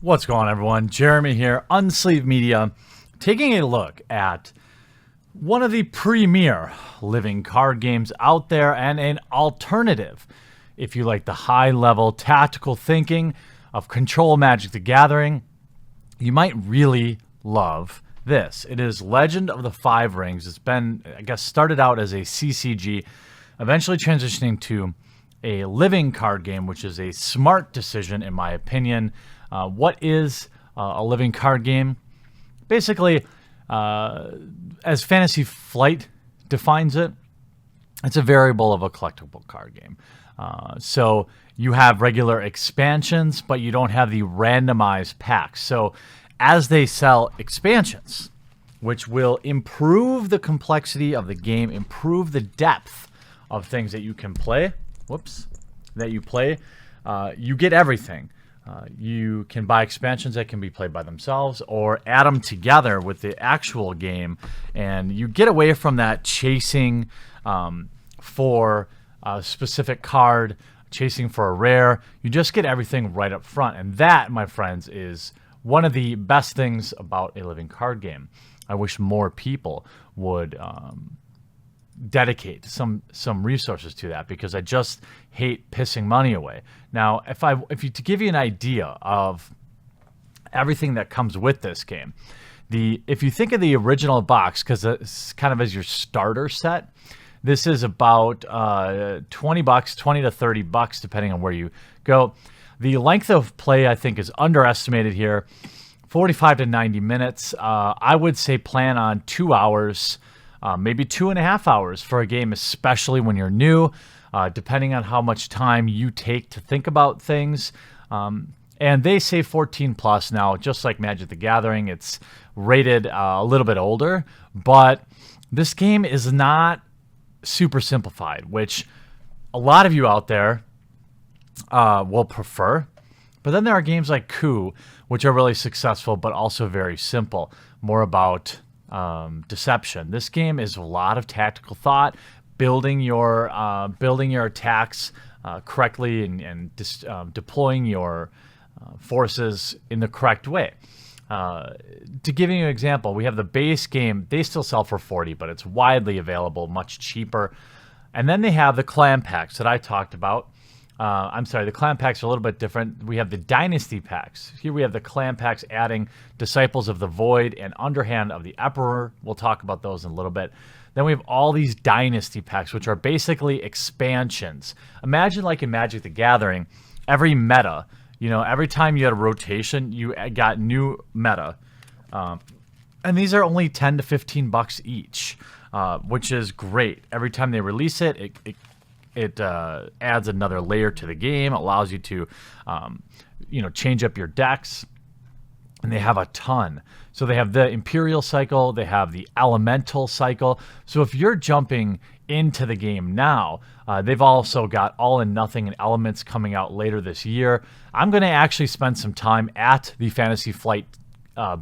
What's going on, everyone? Jeremy here, Unsleeved Media, taking a look at one of the premier living card games out there and an alternative if you like the high-level tactical thinking of Control Magic the Gathering. You might really love this. It is Legend of the Five Rings. It's been, I guess, started out as a CCG, eventually transitioning to a living card game, which is a smart decision in my opinion. What is a living card game? Basically, as Fantasy Flight defines it, it's a variable of a collectible card game. So you have regular expansions, but you don't have the randomized packs. So as they sell expansions, which will improve the complexity of the game, improve the depth of things that you can play, you get everything. You can buy expansions that can be played by themselves or add them together with the actual game, and you get away from that chasing for a specific card, chasing for a rare. You just get everything right up front, and that, my friends, is one of the best things about a living card game. I wish more people would dedicate some resources to that, because I just hate pissing money away. Now, to give you an idea of everything that comes with this game, if you think of the original box, because it's kind of as your starter set, this is about $20, $20 to $30, depending on where you go. The length of play, I think, is underestimated here. 45 to 90 minutes. I would say plan on 2 hours. Maybe 2.5 hours for a game, especially when you're new, depending on how much time you take to think about things. And they say 14 plus now, just like Magic the Gathering. It's rated a little bit older, but this game is not super simplified, which a lot of you out there will prefer. But then there are games like Coup, which are really successful, but also very simple, more about deception. This game is a lot of tactical thought, building your attacks correctly, and deploying your forces in the correct way. To give you an example, we have the base game. They still sell for $40, but it's widely available, much cheaper. And then they have the clan packs that I talked about. The clan packs are a little bit different. We have the Dynasty Packs. Here we have the clan packs adding Disciples of the Void and Underhand of the Emperor. We'll talk about those in a little bit. Then we have all these Dynasty Packs, which are basically expansions. Imagine, like in Magic the Gathering, every meta, every time you had a rotation, you got new meta. And these are only $10 to $15 each, which is great. Every time they release it, it adds another layer to the game, allows you to, change up your decks, and they have a ton. So they have the Imperial cycle, they have the Elemental cycle. So if you're jumping into the game now, they've also got All and Nothing and Elements coming out later this year. I'm going to actually spend some time at the Fantasy Flight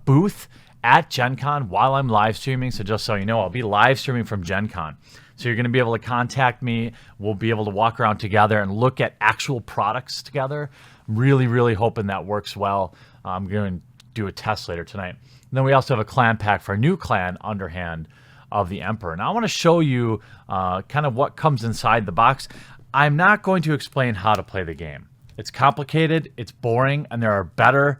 booth at Gen Con while I'm live streaming. So just so you know, I'll be live streaming from Gen Con. So you're going to be able to contact me. We'll be able to walk around together and look at actual products together. I'm really, really hoping that works well. I'm going to do a test later tonight. And then we also have a clan pack for a new clan, Underhand of the Emperor. Now I want to show you kind of what comes inside the box. I'm not going to explain how to play the game. It's complicated, it's boring, and there are better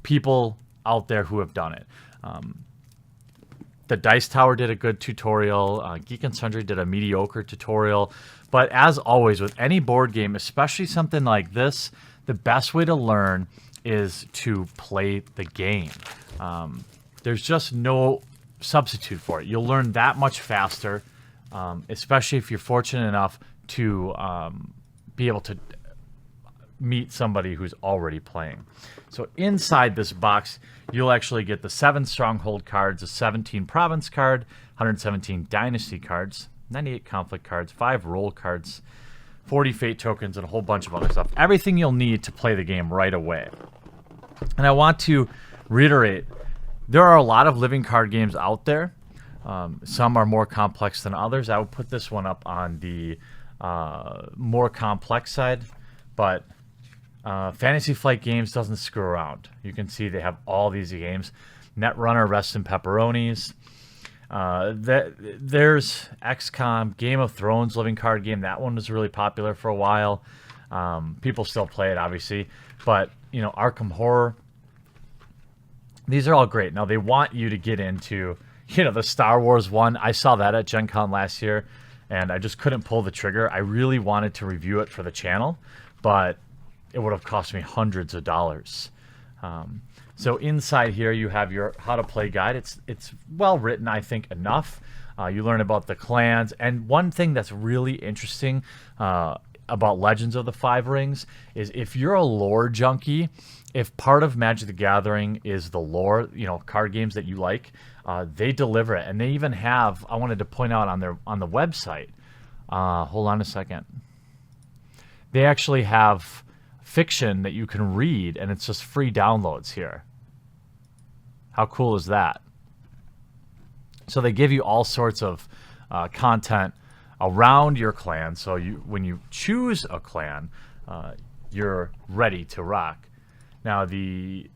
people out there who have done it. The Dice Tower did a good tutorial. Geek and Sundry did a mediocre tutorial. But as always, with any board game, especially something like this, the best way to learn is to play the game. There's just no substitute for it. You'll learn that much faster, especially if you're fortunate enough to be able to meet somebody who's already playing. So inside this box, you'll actually get the 7 Stronghold cards, a 17 Province card, 117 Dynasty cards, 98 Conflict cards, 5 Roll cards, 40 Fate tokens, and a whole bunch of other stuff. Everything you'll need to play the game right away. And I want to reiterate, there are a lot of living card games out there. Some are more complex than others. I would put this one up on the more complex side, but Fantasy Flight Games doesn't screw around. You can see they have all these games. Netrunner, Rest in Pepperonis. There's XCOM, Game of Thrones living card game. That one was really popular for a while. People still play it, obviously. But, you know, Arkham Horror. These are all great. Now, they want you to get into, you know, the Star Wars one. I saw that at Gen Con last year, and I just couldn't pull the trigger. I really wanted to review it for the channel, but it would have cost me hundreds of dollars. So inside here, you have your how to play guide. It's well written, I think, enough. You learn about the clans. And one thing that's really interesting about Legends of the Five Rings is if you're a lore junkie, if part of Magic the Gathering is the lore, you know, card games that you like, they deliver it. And they even have, I wanted to point out on the website, hold on a second. They actually have fiction that you can read, and it's just free downloads here. How cool is that? So they give you all sorts of content around your clan. So when you choose a clan, you're ready to rock. Now, the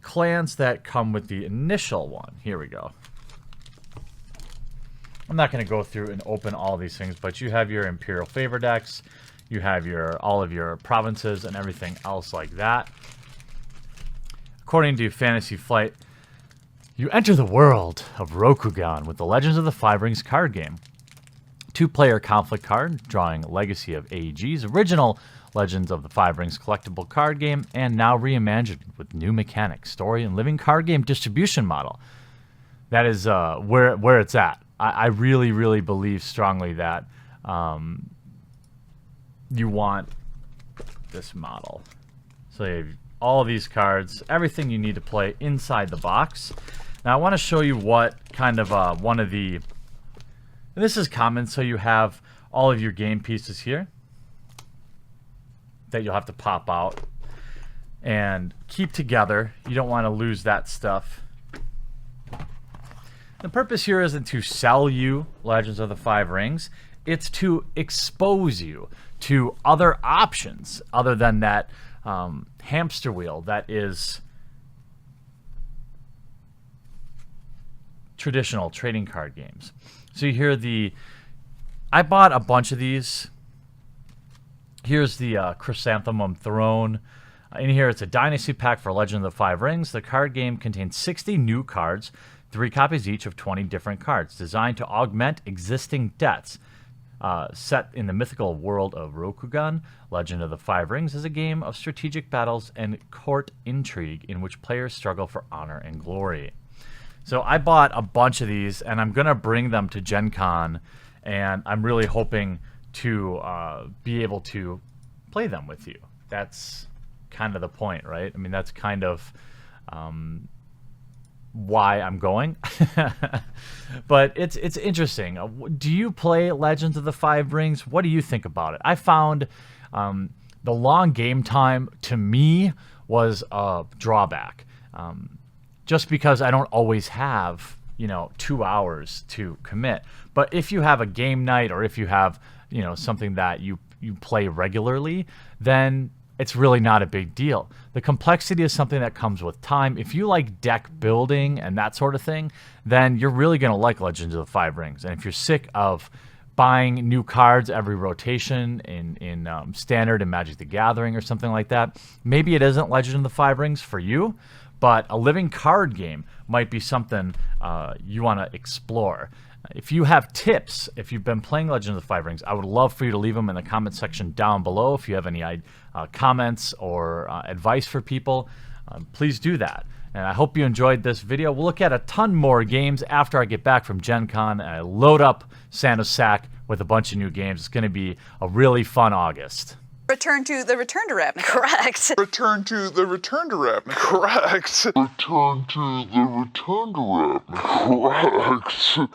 clans that come with the initial one, here we go. I'm not going to go through and open all these things, but you have your Imperial Favor decks, you have all of your provinces and everything else like that. According to Fantasy Flight, you enter the world of Rokugan with the Legends of the Five Rings card game. 2-player conflict card, drawing Legacy of AEG's original Legends of the Five Rings collectible card game, and now reimagined with new mechanics, story, and living card game distribution model. That is where it's at. I really, really believe strongly that you want this model. So you have all of these cards, everything you need to play inside the box. Now I want to show you what kind of one of the, and this is common, so you have all of your game pieces here that you'll have to pop out and keep together. You don't want to lose that stuff. The purpose here isn't to sell you Legends of the Five Rings. It's to expose you to other options other than that hamster wheel that is traditional trading card games. So you hear I bought a bunch of these. Here's the Chrysanthemum Throne. In here, it's a Dynasty Pack for Legend of the Five Rings. The card game contains 60 new cards, 3 copies each of 20 different cards, designed to augment existing decks. Set in the mythical world of Rokugan, Legend of the Five Rings is a game of strategic battles and court intrigue in which players struggle for honor and glory. So I bought a bunch of these, and I'm going to bring them to Gen Con, and I'm really hoping to be able to play them with you. That's kind of the point, right? I mean, that's kind of why I'm going. But it's interesting. Do you play Legends of the Five Rings? What do you think about it? I found the long game time, to me, was a drawback. Just because I don't always have, 2 hours to commit. But if you have a game night, or if you have, something that you play regularly, then it's really not a big deal. The complexity is something that comes with time. If you like deck building and that sort of thing, then you're really going to like Legends of the Five Rings. And if you're sick of buying new cards every rotation in Standard and Magic the Gathering or something like that, maybe it isn't Legend of the Five Rings for you, but a living card game might be something you want to explore. If you have tips, if you've been playing Legend of the Five Rings, I would love for you to leave them in the comment section down below. If you have any comments or advice for people, please do that. And I hope you enjoyed this video. We'll look at a ton more games after I get back from Gen Con and I load up Santa's sack with a bunch of new games. It's going to be a really fun August. Return to the Return to Ravnica. Correct. Return to the Return to Ravnica. Correct. Return to the Return to Ravnica. Correct.